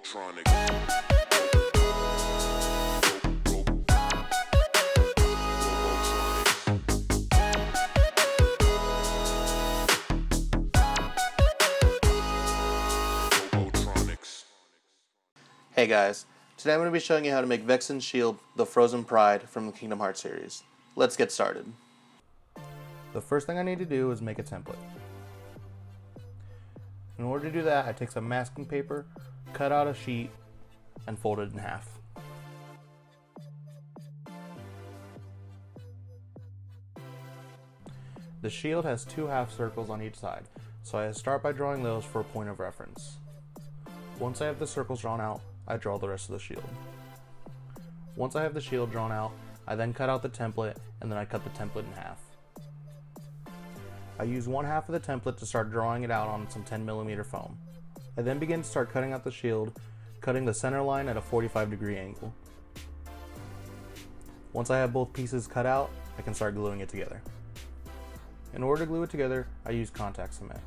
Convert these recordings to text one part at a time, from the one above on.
Hey guys, today I'm going to be showing you how to make Vexen's shield, the Frozen Pride from the Kingdom Hearts series. Let's get started. The first thing I need to do is make a template. In order to do that, I take some masking paper, cut out a sheet, and fold it in half. The shield has two half circles on each side, so I start by drawing those for a point of reference. Once I have the circles drawn out, I draw the rest of the shield. Once I have the shield drawn out, I then cut out the template, and then I cut the template in half. I use one half of the template to start drawing it out on some 10mm foam. I then begin to start cutting out the shield, cutting the center line at a 45-degree angle. Once I have both pieces cut out, I can start gluing it together. In order to glue it together, I use contact cement.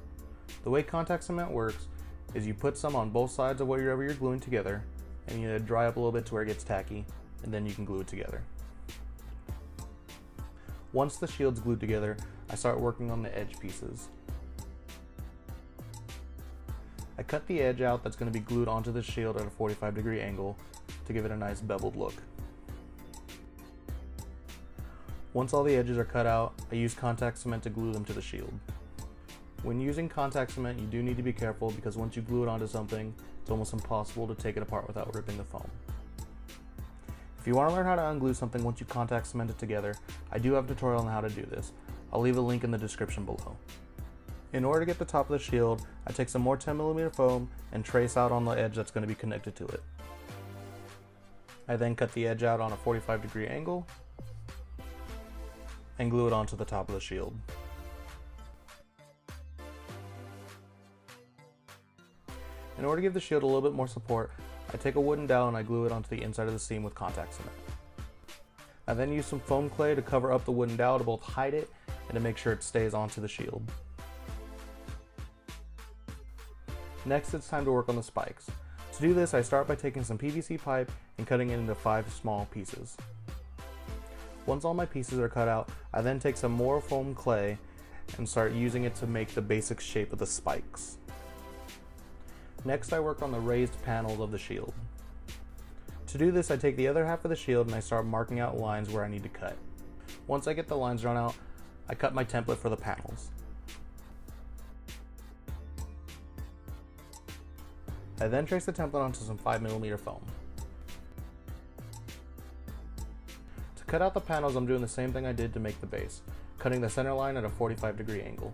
The way contact cement works is you put some on both sides of whatever you're gluing together, and you let it dry up a little bit to where it gets tacky, and then you can glue it together. Once the shield's glued together, I start working on the edge pieces. I cut the edge out that's going to be glued onto the shield at a 45-degree angle to give it a nice beveled look. Once all the edges are cut out, I use contact cement to glue them to the shield. When using contact cement, you do need to be careful because once you glue it onto something, it's almost impossible to take it apart without ripping the foam. If you want to learn how to unglue something once you contact cement it together, I do have a tutorial on how to do this. I'll leave a link in the description below. In order to get the top of the shield, I take some more 10mm foam and trace out on the edge that's going to be connected to it. I then cut the edge out on a 45-degree angle and glue it onto the top of the shield. In order to give the shield a little bit more support, I take a wooden dowel and I glue it onto the inside of the seam with contact cement. I then use some foam clay to cover up the wooden dowel to both hide it and to make sure it stays onto the shield. Next, it's time to work on the spikes. To do this, I start by taking some PVC pipe and cutting it into 5 small pieces. Once all my pieces are cut out, I then take some more foam clay and start using it to make the basic shape of the spikes. Next, I work on the raised panels of the shield. To do this, I take the other half of the shield and I start marking out lines where I need to cut. Once I get the lines drawn out, I cut my template for the panels. I then trace the template onto some 5mm foam. To cut out the panels, I'm doing the same thing I did to make the base, cutting the center line at a 45-degree angle.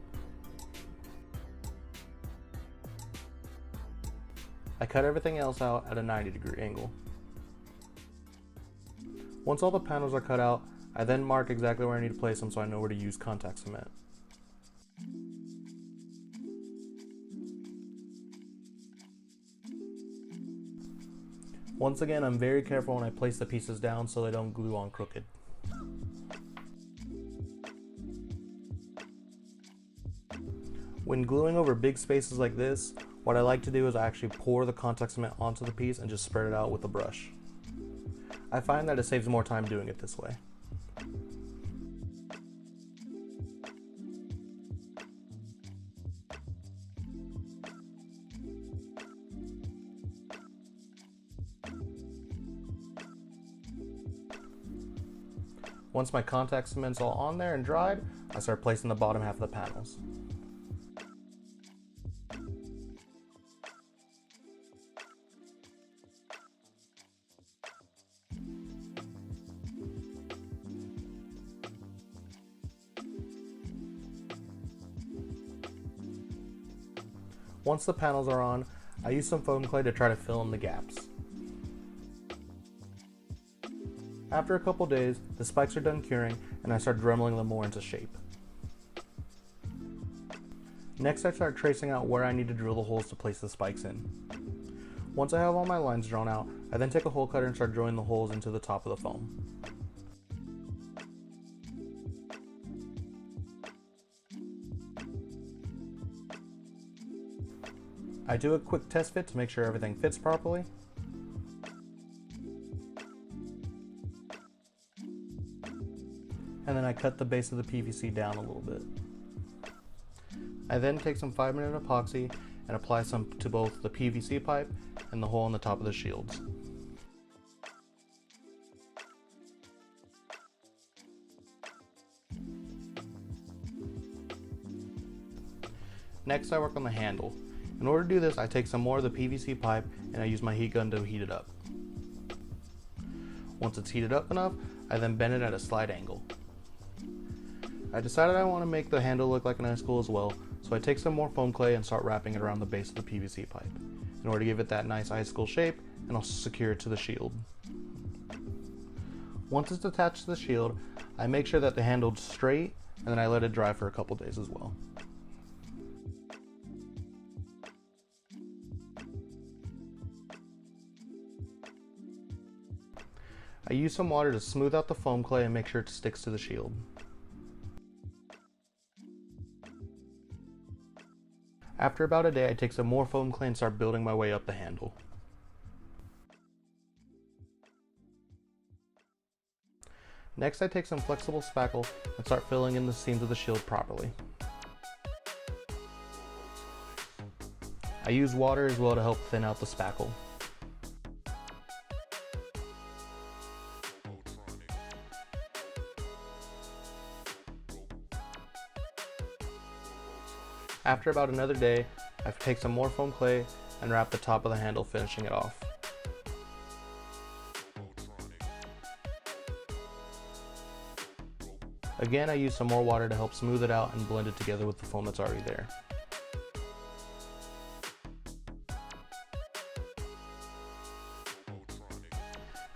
I cut everything else out at a 90-degree angle. Once all the panels are cut out, I then mark exactly where I need to place them so I know where to use contact cement. Once again, I'm very careful when I place the pieces down so they don't glue on crooked. When gluing over big spaces like this, what I like to do is I actually pour the contact cement onto the piece and just spread it out with a brush. I find that it saves more time doing it this way. Once my contact cement's all on there and dried, I start placing the bottom half of the panels. Once the panels are on, I use some foam clay to try to fill in the gaps. After a couple days, the spikes are done curing and I start dremeling them more into shape. Next, I start tracing out where I need to drill the holes to place the spikes in. Once I have all my lines drawn out, I then take a hole cutter and start drilling the holes into the top of the foam. I do a quick test fit to make sure everything fits properly. And then I cut the base of the PVC down a little bit. I then take some 5-minute epoxy and apply some to both the PVC pipe and the hole on the top of the shields. Next, I work on the handle. In order to do this, I take some more of the PVC pipe and I use my heat gun to heat it up. Once it's heated up enough, I then bend it at a slight angle. I decided I want to make the handle look like an icicle as well, so I take some more foam clay and start wrapping it around the base of the PVC pipe in order to give it that nice icicle shape and also secure it to the shield. Once it's attached to the shield, I make sure that the handle's straight and then I let it dry for a couple days as well. I use some water to smooth out the foam clay and make sure it sticks to the shield. After about a day, I take some more foam clay and start building my way up the handle. Next, I take some flexible spackle and start filling in the seams of the shield properly. I use water as well to help thin out the spackle. After about another day, I take some more foam clay and wrap the top of the handle, finishing it off. Again, I use some more water to help smooth it out and blend it together with the foam that's already there.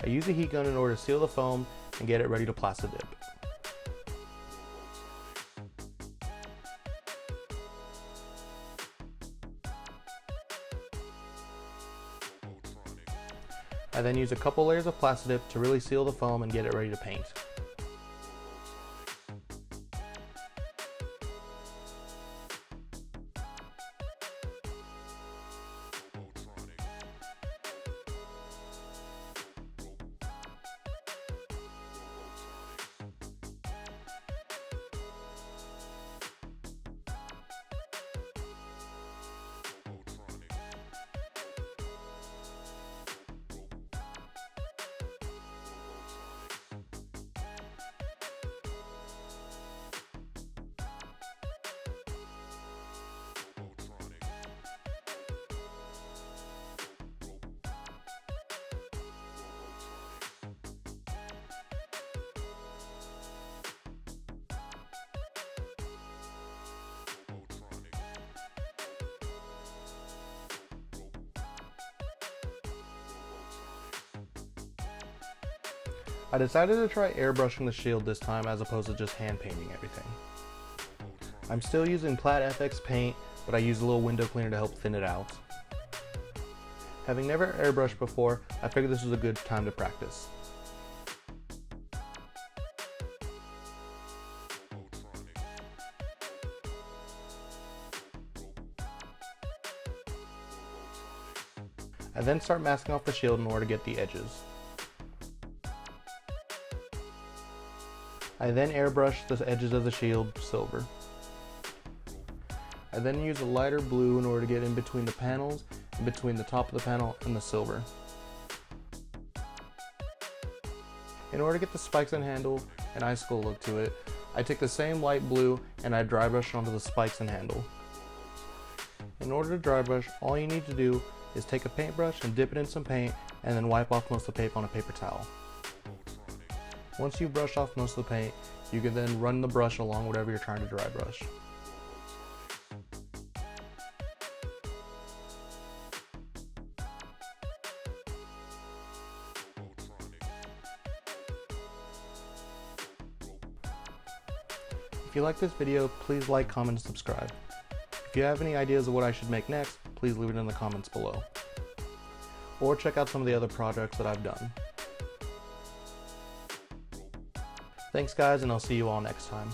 I use a heat gun in order to seal the foam and get it ready to plastic dip. I then use a couple layers of plastic dip to really seal the foam and get it ready to paint. I decided to try airbrushing the shield this time as opposed to just hand painting everything. I'm still using Plat FX paint, but I used a little window cleaner to help thin it out. Having never airbrushed before, I figured this was a good time to practice. I then start masking off the shield in order to get the edges. I then airbrush the edges of the shield silver. I then use a lighter blue in order to get in between the panels and between the top of the panel and the silver. In order to get the spikes and handle and icicle look to it, I take the same light blue and I dry brush onto the spikes and handle. In order to dry brush, all you need to do is take a paintbrush and dip it in some paint and then wipe off most of the paint on a paper towel. Once you've brushed off most of the paint, you can then run the brush along whatever you're trying to dry brush. If you like this video, please like, comment, and subscribe. If you have any ideas of what I should make next, please leave it in the comments below. Or check out some of the other projects that I've done. Thanks guys, and I'll see you all next time.